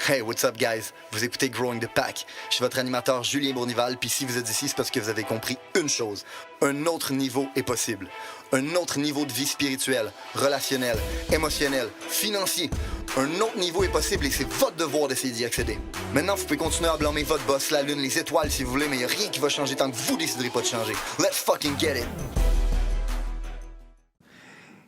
Hey, what's up, guys? Vous écoutez Growing the Pack. Je suis votre animateur Julien Bournival, puis si vous êtes ici, c'est parce que vous avez compris une chose. Un autre niveau est possible. Un autre niveau de vie spirituelle, relationnelle, émotionnelle, financier. Un autre niveau est possible et c'est votre devoir d'essayer d'y accéder. Maintenant, vous pouvez continuer à blâmer votre boss, la lune, les étoiles si vous voulez, mais il n'y a rien qui va changer tant que vous déciderez pas de changer. Let's fucking get it!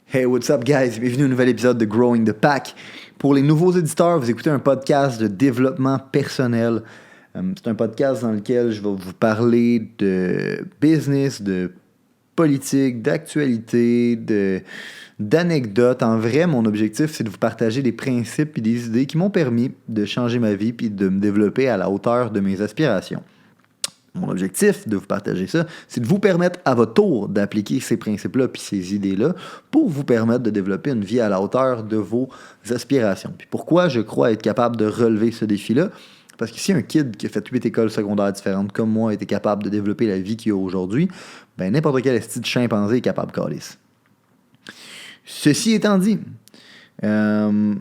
Hey, what's up, guys? Bienvenue au nouvel épisode de Growing the Pack. Pour les nouveaux éditeurs, vous écoutez un podcast de développement personnel. C'est un podcast dans lequel je vais vous parler de business, de politique, d'actualité, d'anecdotes. En vrai, mon objectif, c'est de vous partager des principes et des idées qui m'ont permis de changer ma vie et de me développer à la hauteur de mes aspirations. Mon objectif de vous partager ça, c'est de vous permettre à votre tour d'appliquer ces principes-là puis ces idées-là pour vous permettre de développer une vie à la hauteur de vos aspirations. Puis pourquoi je crois être capable de relever ce défi-là? Parce que si un kid qui a fait 8 écoles secondaires différentes comme moi était capable de développer la vie qu'il a aujourd'hui, ben n'importe quel esti de chimpanzé est capable de calice. Ceci étant dit, je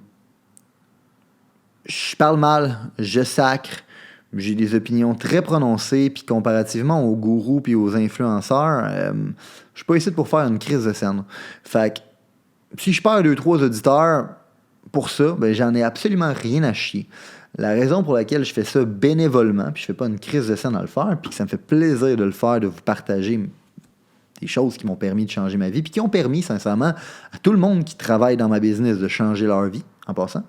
parle mal, je sacre, j'ai des opinions très prononcées, puis comparativement aux gourous puis aux influenceurs, je suis pas ici pour faire une crise de scène. Fait que, si je perds 2-3 auditeurs pour ça, ben j'en ai absolument rien à chier. La raison pour laquelle je fais ça bénévolement, puis je fais pas une crise de scène à le faire, puis que ça me fait plaisir de le faire, de vous partager des choses qui m'ont permis de changer ma vie, puis qui ont permis, sincèrement, à tout le monde qui travaille dans ma business de changer leur vie, en passant.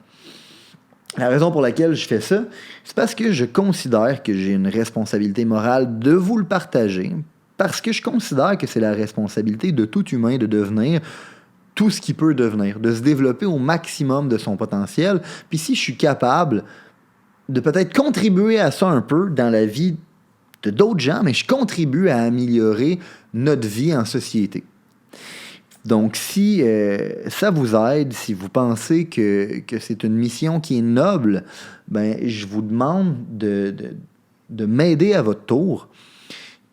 La raison pour laquelle je fais ça, c'est parce que je considère que j'ai une responsabilité morale de vous le partager, parce que je considère que c'est la responsabilité de tout humain de devenir tout ce qu'il peut devenir, de se développer au maximum de son potentiel. Puis si je suis capable de peut-être contribuer à ça un peu dans la vie de d'autres gens, mais je contribue à améliorer notre vie en société. Donc, si ça vous aide, si vous pensez que c'est une mission qui est noble, ben, je vous demande de m'aider à votre tour.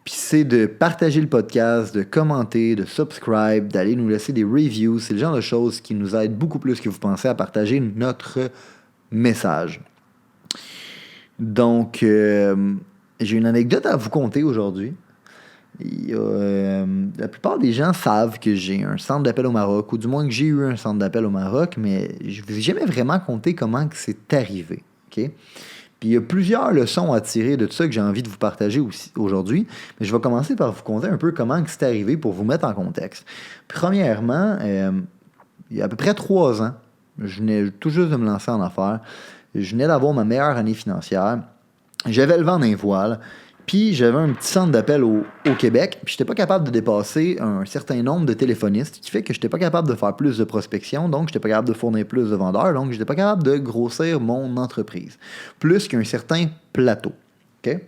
Puis c'est de partager le podcast, de commenter, de subscribe, d'aller nous laisser des reviews. C'est le genre de choses qui nous aident beaucoup plus que vous pensez à partager notre message. Donc, j'ai une anecdote à vous conter aujourd'hui. La plupart des gens savent que j'ai un centre d'appel au Maroc, ou du moins que j'ai eu un centre d'appel au Maroc, mais je ne vous ai jamais vraiment conté comment que c'est arrivé. Okay? Puis il y a plusieurs leçons à tirer de tout ça que j'ai envie de vous partager aussi, aujourd'hui, mais je vais commencer par vous conter un peu comment que c'est arrivé pour vous mettre en contexte. Premièrement, il y a à peu près 3 ans, je venais tout juste de me lancer en affaires, je venais d'avoir ma meilleure année financière, j'avais le vent dans les voiles. Puis j'avais un petit centre d'appel au Québec, puis j'étais pas capable de dépasser un certain nombre de téléphonistes, qui fait que j'étais pas capable de faire plus de prospection, donc j'étais pas capable de fournir plus de vendeurs, donc j'étais pas capable de grossir mon entreprise, plus qu'un certain plateau. OK?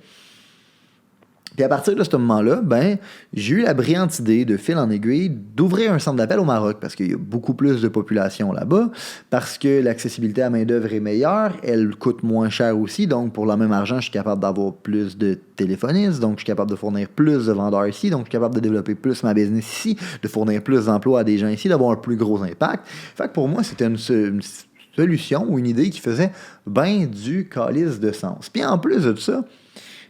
Puis à partir de ce moment-là, ben, j'ai eu la brillante idée, de fil en aiguille, d'ouvrir un centre d'appel au Maroc, parce qu'il y a beaucoup plus de population là-bas, parce que l'accessibilité à main-d'œuvre est meilleure, elle coûte moins cher aussi, donc pour le même argent, je suis capable d'avoir plus de téléphonistes, donc je suis capable de fournir plus de vendeurs ici, donc je suis capable de développer plus ma business ici, de fournir plus d'emplois à des gens ici, d'avoir un plus gros impact. Fait que pour moi, c'était une solution ou une idée qui faisait bien du calice de sens. Puis en plus de tout ça,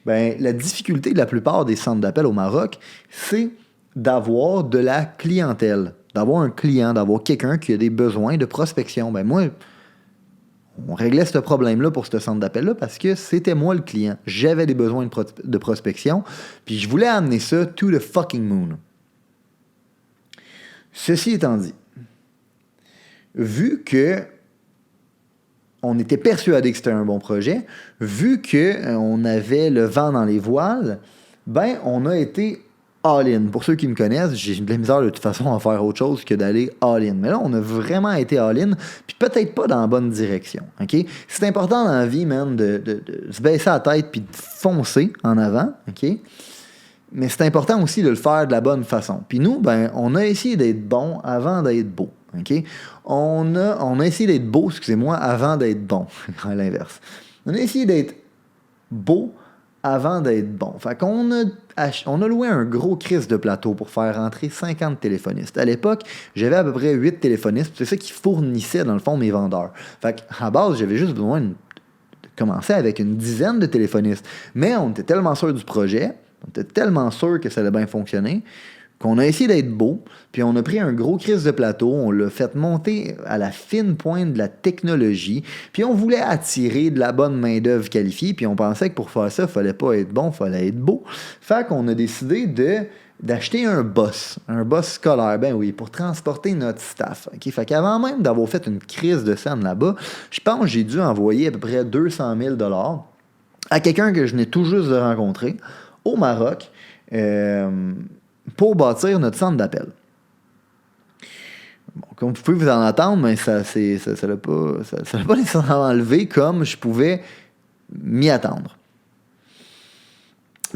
ben, la difficulté de la plupart des centres d'appel au Maroc, c'est d'avoir de la clientèle, d'avoir un client, d'avoir quelqu'un qui a des besoins de prospection. Ben moi, on réglait ce problème-là pour ce centre d'appel-là parce que c'était moi le client. J'avais des besoins de prospection, puis je voulais amener ça to the fucking moon. Ceci étant dit, vu que on était persuadé que c'était un bon projet, vu qu'on avait le vent dans les voiles, ben on a été all-in. Pour ceux qui me connaissent, j'ai de la misère de toute façon à faire autre chose que d'aller all-in. Mais là, on a vraiment été all-in, puis peut-être pas dans la bonne direction. Okay? C'est important dans la vie, man, de se baisser la tête puis de foncer en avant. Okay? Mais c'est important aussi de le faire de la bonne façon. Puis nous, ben, on a essayé d'être bon avant d'être beau. Okay? On a essayé d'être beau, excusez-moi, avant d'être bon. À l'inverse. On a essayé d'être beau avant d'être bon. Fait qu'on a loué un gros crise de plateau pour faire rentrer 50 téléphonistes. À l'époque, j'avais à peu près 8 téléphonistes. C'est ça qui fournissait, dans le fond, mes vendeurs. Fait qu'à base, j'avais juste besoin commencer avec une dizaine de téléphonistes. Mais on était tellement sûr du projet, on était tellement sûr que ça allait bien fonctionner, qu'on a essayé d'être beau, puis on a pris un gros crise de plateau, on l'a fait monter à la fine pointe de la technologie, puis on voulait attirer de la bonne main-d'œuvre qualifiée, puis on pensait que pour faire ça, il fallait pas être bon, il fallait être beau. Fait qu'on a décidé d'acheter un bus scolaire, ben oui, pour transporter notre staff. Okay? Fait qu'avant même d'avoir fait une crise de scène là-bas, je pense que j'ai dû envoyer à peu près 200 000 $ à quelqu'un que je venais tout juste de rencontrer au Maroc pour bâtir notre centre d'appel. Bon, comme vous pouvez vous en attendre, mais ça l'a pas nécessairement levé comme je pouvais m'y attendre.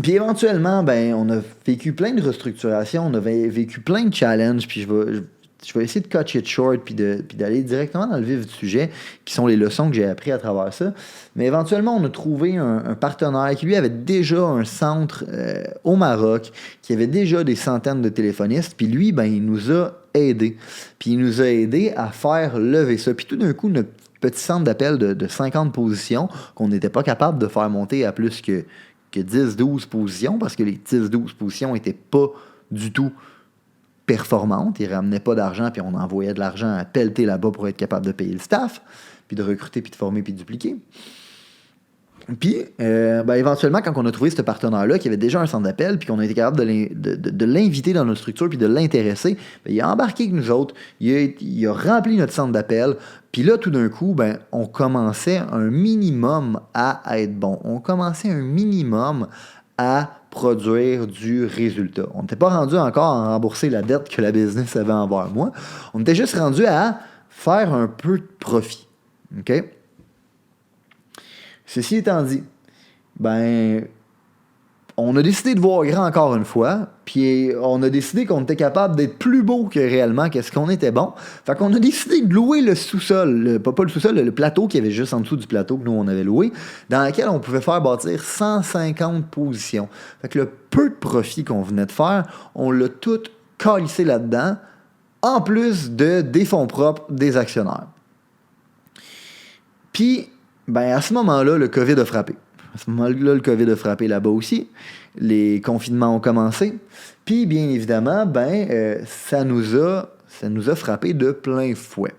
Puis éventuellement, ben, on a vécu plein de restructurations, on a vécu plein de challenges, puis je vais essayer de cut it short, puis d'aller directement dans le vif du sujet, qui sont les leçons que j'ai apprises à travers ça. Mais éventuellement, on a trouvé un partenaire qui, lui, avait déjà un centre au Maroc, qui avait déjà des centaines de téléphonistes, puis lui, ben, il nous a aidés. Puis il nous a aidés à faire lever ça. Puis tout d'un coup, notre petit centre d'appel de 50 positions, qu'on n'était pas capable de faire monter à plus que 10-12 positions, parce que les 10-12 positions n'étaient pas du tout performantes. Ils ne ramenaient pas d'argent, puis on envoyait de l'argent à pelleter là-bas pour être capable de payer le staff, puis de recruter, puis de former, puis de dupliquer. Puis, éventuellement, quand on a trouvé ce partenaire-là, qui avait déjà un centre d'appel, puis qu'on a été capable de l'inviter dans notre structure, puis de l'intéresser, ben, il a embarqué avec nous autres, il a rempli notre centre d'appel, puis là, tout d'un coup, ben, on commençait un minimum à être bon. On commençait un minimum à produire du résultat. On n'était pas rendu encore à rembourser la dette que la business avait envers moi. On était juste rendu à faire un peu de profit. OK? Ceci étant dit, ben, on a décidé de voir grand encore une fois, puis on a décidé qu'on était capable d'être plus beau que réellement qu'est-ce qu'on était bon. Fait qu'on a décidé de louer le sous-sol, pas le sous-sol, le plateau qui avait juste en dessous du plateau que nous on avait loué, dans lequel on pouvait faire bâtir 150 positions. Fait que le peu de profit qu'on venait de faire, on l'a tout calissé là-dedans, en plus des fonds propres des actionnaires. Puis, ben, à ce moment-là, le COVID a frappé. À ce moment-là, le COVID a frappé là-bas aussi. Les confinements ont commencé. Puis, bien évidemment, ça nous a frappé de plein fouet.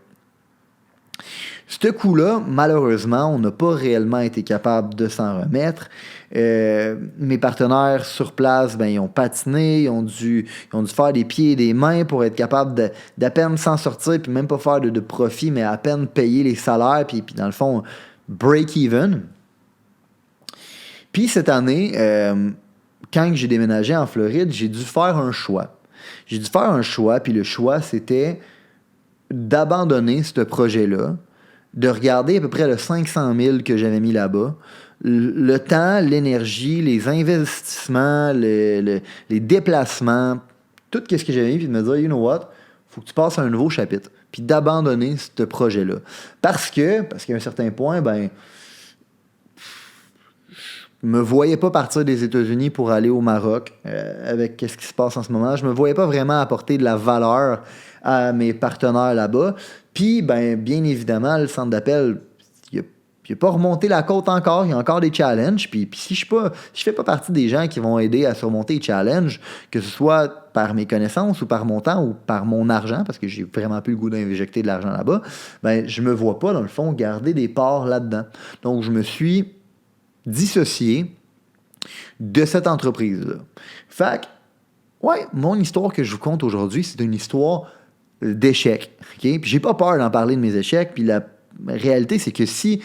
Ce coup-là, malheureusement, on n'a pas réellement été capable de s'en remettre. Mes partenaires sur place, ben, ils ont patiné, ils ont dû faire des pieds et des mains pour être capables d'à peine s'en sortir, puis même pas faire de profit, mais à peine payer les salaires, puis dans le fond, break-even. Puis cette année, quand j'ai déménagé en Floride, j'ai dû faire un choix. Puis le choix, c'était d'abandonner ce projet-là, de regarder à peu près le 500 000 que j'avais mis là-bas, le temps, l'énergie, les investissements, les déplacements, tout ce que j'avais mis, puis de me dire, you know what, faut que tu passes à un nouveau chapitre, puis d'abandonner ce projet-là. Parce qu'à un certain point, je me voyais pas partir des États-Unis pour aller au Maroc avec ce qui se passe en ce moment. Je me voyais pas vraiment apporter de la valeur à mes partenaires là-bas. Puis, bien évidemment, le centre d'appel, il n'a pas remonté la côte encore. Il y a encore des challenges. Puis si je fais pas partie des gens qui vont aider à surmonter les challenges, que ce soit par mes connaissances ou par mon temps ou par mon argent, parce que j'ai vraiment plus le goût d'injecter de l'argent là-bas, je me vois pas, dans le fond, garder des parts là-dedans. Donc, je me suis dissocié de cette entreprise-là. Fait que, mon histoire que je vous conte aujourd'hui, c'est une histoire d'échecs. Okay? Puis j'ai pas peur d'en parler de mes échecs. Puis la réalité, c'est que si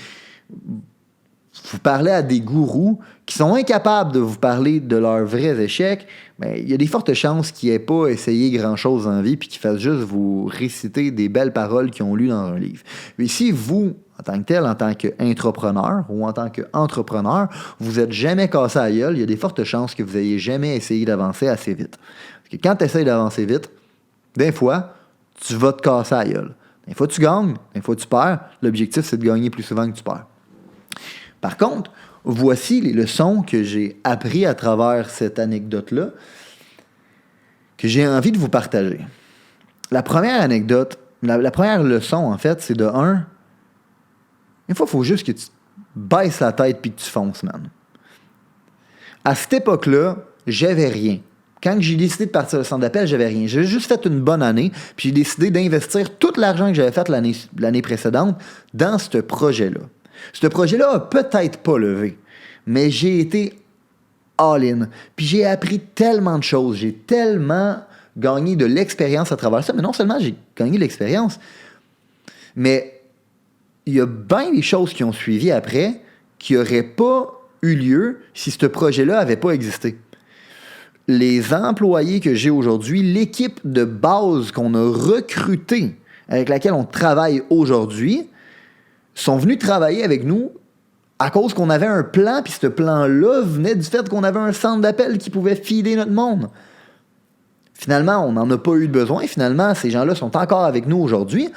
vous parlez à des gourous qui sont incapables de vous parler de leurs vrais échecs, il y a des fortes chances qu'ils n'aient pas essayé grand-chose en vie puis qu'ils fassent juste vous réciter des belles paroles qu'ils ont lues dans un livre. Mais si vous, en tant que tel, en tant qu'intrapreneur ou en tant qu'entrepreneur, vous n'êtes jamais cassé à la gueule, il y a des fortes chances que vous n'ayez jamais essayé d'avancer assez vite. Parce que quand tu essaies d'avancer vite, des fois, tu vas te casser à la gueule. Des fois, tu gagnes, des fois, tu perds. L'objectif, c'est de gagner plus souvent que tu perds. Par contre, voici les leçons que j'ai apprises à travers cette anecdote-là que j'ai envie de vous partager. La première anecdote, la première leçon, en fait, c'est de 1, une fois, il faut juste que tu baisse la tête puis que tu fonces, man. À cette époque-là, j'avais rien. Quand j'ai décidé de partir le centre d'appel, j'avais rien. J'ai juste fait une bonne année, puis j'ai décidé d'investir tout l'argent que j'avais fait l'année précédente dans ce projet-là. Ce projet-là a peut-être pas levé, mais j'ai été all-in. Puis j'ai appris tellement de choses. J'ai tellement gagné de l'expérience à travers ça. Mais non seulement j'ai gagné de l'expérience, mais il y a bien des choses qui ont suivi après qui n'auraient pas eu lieu si ce projet-là n'avait pas existé. Les employés que j'ai aujourd'hui, l'équipe de base qu'on a recrutée, avec laquelle on travaille aujourd'hui, sont venus travailler avec nous à cause qu'on avait un plan, puis ce plan-là venait du fait qu'on avait un centre d'appel qui pouvait feeder notre monde. Finalement, on n'en a pas eu de besoin. Finalement, ces gens-là sont encore avec nous aujourd'hui.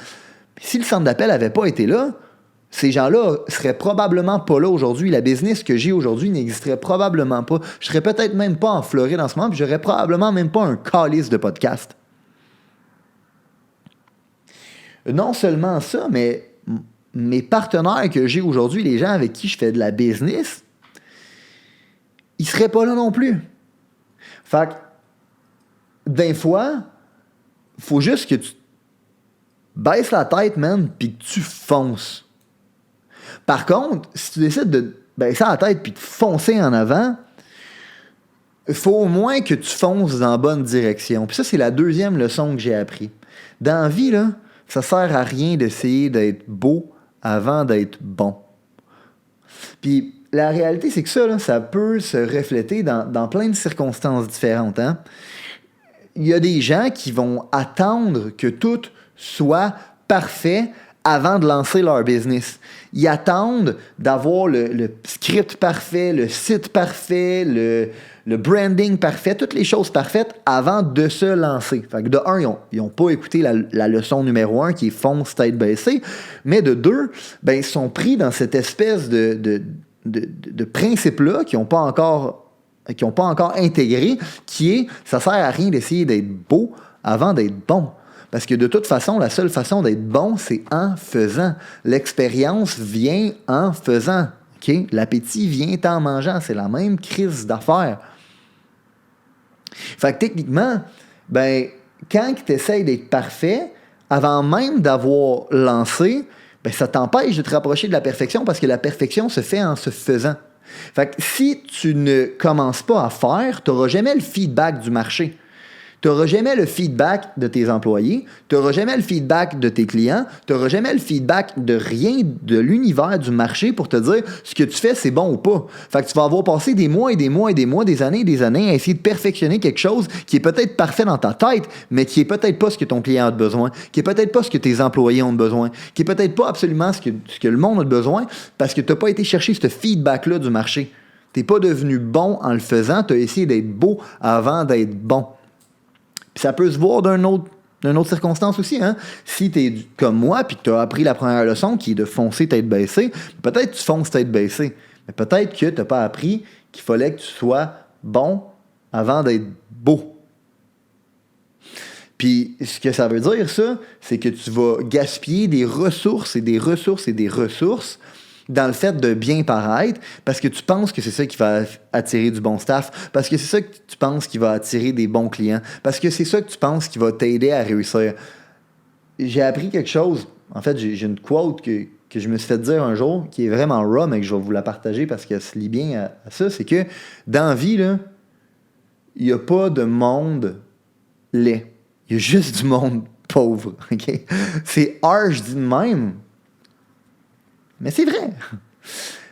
Puis si le centre d'appel n'avait pas été là, ces gens-là seraient probablement pas là aujourd'hui. La business que j'ai aujourd'hui n'existerait probablement pas. Je serais peut-être même pas en Floride en ce moment, puis j'aurais probablement même pas un calice de podcast. Non seulement ça, mais mes partenaires que j'ai aujourd'hui, les gens avec qui je fais de la business, ils seraient pas là non plus. Fait que, des fois, faut juste que tu baisses la tête, man, puis que tu fonces. Par contre, si tu décides de baisser la tête puis de foncer en avant, il faut au moins que tu fonces dans la bonne direction. Puis ça, c'est la deuxième leçon que j'ai appris. Dans la vie, là, ça sert à rien d'essayer d'être beau avant d'être bon. Puis la réalité, c'est que ça, là, ça peut se refléter dans plein de circonstances différentes. Hein? Il y a des gens qui vont attendre que tout soit parfait avant de lancer leur business. Ils attendent d'avoir le script parfait, le site parfait, le branding parfait, toutes les choses parfaites avant de se lancer. Fait que de un, ils n'ont pas écouté la leçon numéro 1 qui est fonce tête baissée, mais de deux, ben, ils sont pris dans cette espèce de principe-là qu'ils n'ont pas encore intégré, qui est, ça sert à rien d'essayer d'être beau avant d'être bon. Parce que de toute façon, la seule façon d'être bon, c'est en faisant. L'expérience vient en faisant. Okay? L'appétit vient en mangeant. C'est la même crise d'affaires. Fait que techniquement, ben, quand tu essaies d'être parfait, avant même d'avoir lancé, ben, ça t'empêche de te rapprocher de la perfection parce que la perfection se fait en se faisant. Fait que si tu ne commences pas à faire, tu n'auras jamais le feedback du marché. Tu n'auras jamais le feedback de tes employés, tu n'auras jamais le feedback de tes clients, tu n'auras jamais le feedback de rien de l'univers du marché pour te dire ce que tu fais, c'est bon ou pas. Fait que tu vas avoir passé des mois et des mois et des mois, des années et des années à essayer de perfectionner quelque chose qui est peut-être parfait dans ta tête, mais qui est peut-être pas ce que ton client a besoin, qui est peut-être pas ce que tes employés ont besoin, qui est peut-être pas absolument ce que le monde a besoin parce que tu n'as pas été chercher ce feedback-là du marché. Tu n'es pas devenu bon en le faisant, tu as essayé d'être beau avant d'être bon. Puis ça peut se voir d'une autre circonstance aussi. Hein? Si tu es comme moi puis que tu as appris la première leçon qui est de foncer tête baissée, peut-être que tu fonces tête baissée. Mais peut-être que tu n'as pas appris qu'il fallait que tu sois bon avant d'être beau. Puis ce que ça veut dire, ça, c'est que tu vas gaspiller des ressources et des ressources et des ressources dans le fait de bien paraître, parce que tu penses que c'est ça qui va attirer du bon staff, parce que c'est ça que tu penses qui va attirer des bons clients, parce que c'est ça que tu penses qui va t'aider à réussir. J'ai appris quelque chose, en fait, j'ai une quote que je me suis fait dire un jour, qui est vraiment raw, mais que je vais vous la partager parce qu'elle se lie bien à ça, c'est que dans la vie, là, il n'y a pas de monde laid. Il y a juste du monde pauvre. Okay? C'est hard, je dis de même. Mais c'est vrai.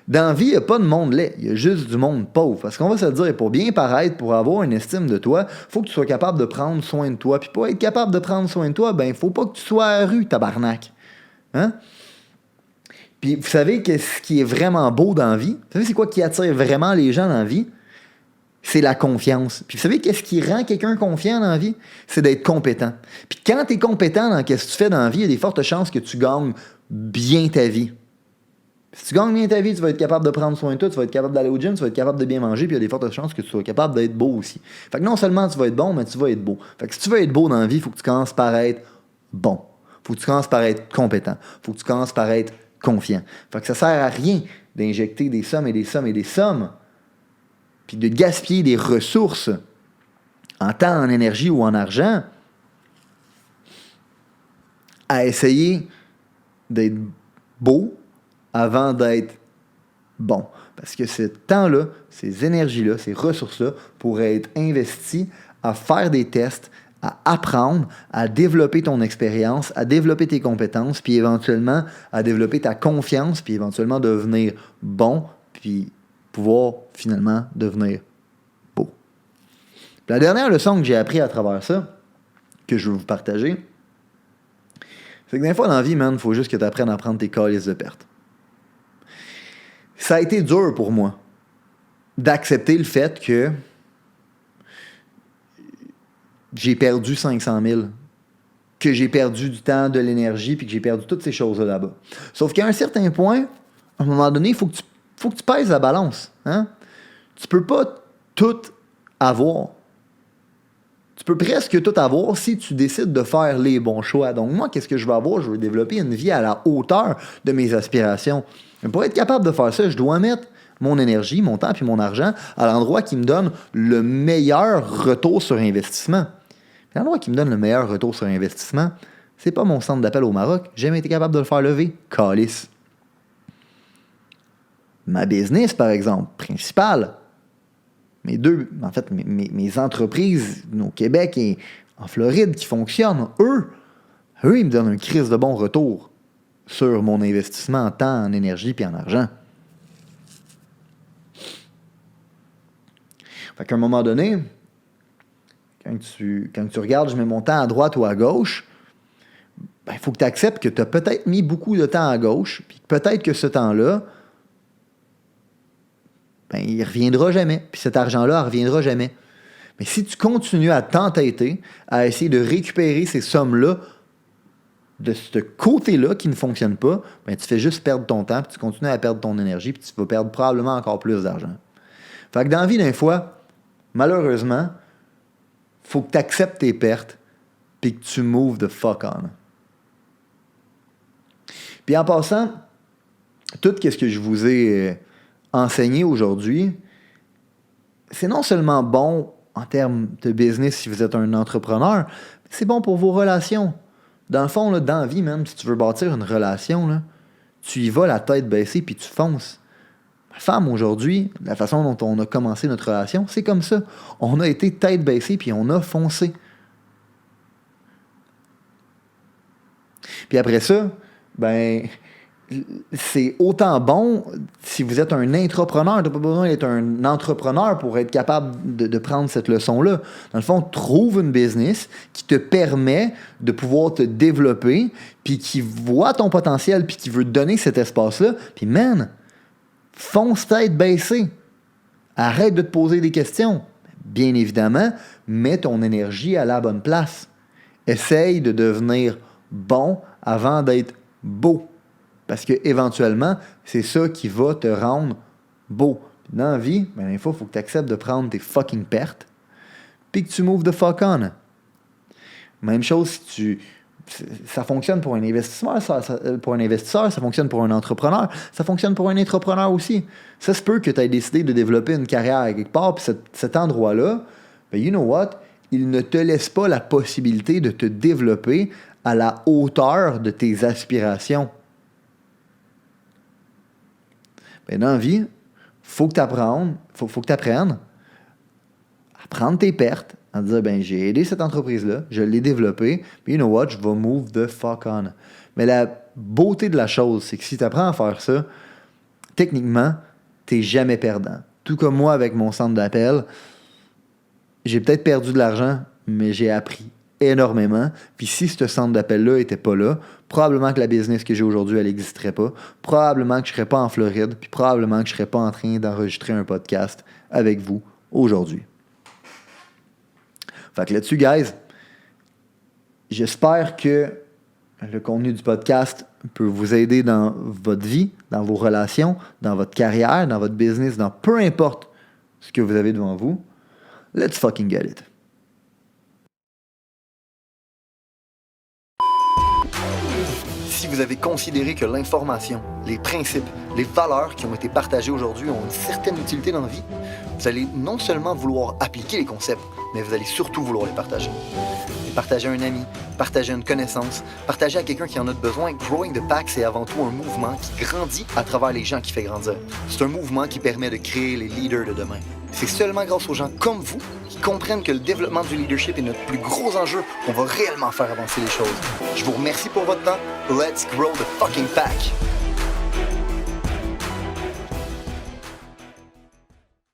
Dans la vie, il n'y a pas de monde laid. Il y a juste du monde pauvre. Parce qu'on va se dire, pour bien paraître, pour avoir une estime de toi, il faut que tu sois capable de prendre soin de toi. Puis pour être capable de prendre soin de toi, ben il faut pas que tu sois à la rue, tabarnak. Hein? Puis vous savez ce qui est vraiment beau dans la vie? Vous savez c'est quoi qui attire vraiment les gens dans la vie? C'est la confiance. Puis vous savez qu'est-ce qui rend quelqu'un confiant dans la vie? C'est d'être compétent. Puis quand tu es compétent dans ce que tu fais dans la vie, il y a des fortes chances que tu gagnes bien ta vie. Si tu gagnes bien ta vie, tu vas être capable de prendre soin de toi, tu vas être capable d'aller au gym, tu vas être capable de bien manger, puis il y a des fortes chances que tu sois capable d'être beau aussi. Fait que non seulement tu vas être bon, mais tu vas être beau. Fait que si tu veux être beau dans la vie, il faut que tu commences par être bon. Il faut que tu commences par être compétent. Il faut que tu commences par être confiant. Fait que ça sert à rien d'injecter des sommes et des sommes et des sommes, puis de gaspiller des ressources en temps, en énergie ou en argent, à essayer d'être beau avant d'être bon. Parce que ce temps-là, ces énergies-là, ces ressources-là pourraient être investies à faire des tests, à apprendre, à développer ton expérience, à développer tes compétences, puis éventuellement à développer ta confiance, puis éventuellement devenir bon, puis pouvoir finalement devenir beau. La dernière leçon que j'ai appris à travers ça, que je veux vous partager, c'est que des fois dans la vie, man, il faut juste que tu apprennes à prendre tes calices de pertes. Ça a été dur pour moi d'accepter le fait que j'ai perdu 500 000, que j'ai perdu du temps, de l'énergie, puis que j'ai perdu toutes ces choses-là là-bas. Sauf qu'à un certain point, à un moment donné, il faut que tu pèses la balance. Hein? Tu peux pas tout avoir. Tu peux presque tout avoir si tu décides de faire les bons choix. Donc moi, qu'est-ce que je veux avoir? Je veux développer une vie à la hauteur de mes aspirations. Mais pour être capable de faire ça, je dois mettre mon énergie, mon temps et mon argent à l'endroit qui me donne le meilleur retour sur investissement. Puis l'endroit qui me donne le meilleur retour sur investissement, c'est pas mon centre d'appel au Maroc. J'ai jamais été capable de le faire lever. Calice. Ma business, par exemple, principale, mes entreprises au Québec et en Floride qui fonctionnent, eux, ils me donnent un crise de bon retour sur mon investissement en temps, en énergie et en argent. Fait qu'à un moment donné, quand tu regardes, je mets mon temps à droite ou à gauche, il faut que tu acceptes que tu as peut-être mis beaucoup de temps à gauche, puis peut-être que ce temps-là, il ne reviendra jamais. Puis cet argent-là, il ne reviendra jamais. Mais si tu continues à t'entêter, à essayer de récupérer ces sommes-là de ce côté-là qui ne fonctionne pas, tu fais juste perdre ton temps, puis tu continues à perdre ton énergie, puis tu vas perdre probablement encore plus d'argent. Fait que dans la vie, d'un fois, malheureusement, il faut que tu acceptes tes pertes, puis que tu move the fuck on. Puis en passant, tout ce que je vous ai enseigné aujourd'hui, c'est non seulement bon en termes de business si vous êtes un entrepreneur, c'est bon pour vos relations. Dans le fond, là, dans la vie, même, si tu veux bâtir une relation, là, tu y vas la tête baissée puis tu fonces. Ma femme, aujourd'hui, la façon dont on a commencé notre relation, c'est comme ça. On a été tête baissée puis on a foncé. Puis après ça, c'est autant bon si vous êtes un intrapreneur. Tu n'as pas besoin d'être un entrepreneur pour être capable de prendre cette leçon-là. Dans le fond, trouve une business qui te permet de pouvoir te développer, puis qui voit ton potentiel, puis qui veut te donner cet espace-là. Puis man, fonce tête baissée. Arrête de te poser des questions. Bien évidemment, mets ton énergie à la bonne place. Essaye de devenir bon avant d'être beau. Parce que éventuellement, c'est ça qui va te rendre beau. Dans la vie, il faut que tu acceptes de prendre tes fucking pertes, puis que tu moves the fuck on. Même chose si ça fonctionne pour un investisseur, ça fonctionne pour un entrepreneur, ça fonctionne pour un intrapreneur aussi. Ça se peut que tu aies décidé de développer une carrière à quelque part, puis cet endroit-là, you know what? Il ne te laisse pas la possibilité de te développer à la hauteur de tes aspirations. Dans la vie, faut que tu apprennes à prendre tes pertes, à dire, j'ai aidé cette entreprise-là, je l'ai développée, puis you know what, je vais move the fuck on. Mais la beauté de la chose, c'est que si tu apprends à faire ça, techniquement, tu n'es jamais perdant. Tout comme moi avec mon centre d'appel, j'ai peut-être perdu de l'argent, mais j'ai appris énormément. Puis si ce centre d'appel-là n'était pas là, probablement que la business que j'ai aujourd'hui, elle n'existerait pas. Probablement que je ne serais pas en Floride, puis probablement que je ne serais pas en train d'enregistrer un podcast avec vous aujourd'hui. Fait que là-dessus, guys, j'espère que le contenu du podcast peut vous aider dans votre vie, dans vos relations, dans votre carrière, dans votre business, dans peu importe ce que vous avez devant vous. Let's fucking get it. Si vous avez considéré que l'information, les principes, les valeurs qui ont été partagées aujourd'hui ont une certaine utilité dans la vie, vous allez non seulement vouloir appliquer les concepts, mais vous allez surtout vouloir les partager. Les partager à un ami, partager à une connaissance, partager à quelqu'un qui en a besoin. Growing the Pack, c'est avant tout un mouvement qui grandit à travers les gens qui fait grandir. C'est un mouvement qui permet de créer les leaders de demain. C'est seulement grâce aux gens comme vous qui comprennent que le développement du leadership est notre plus gros enjeu qu'on va réellement faire avancer les choses. Je vous remercie pour votre temps. Let's grow the fucking pack!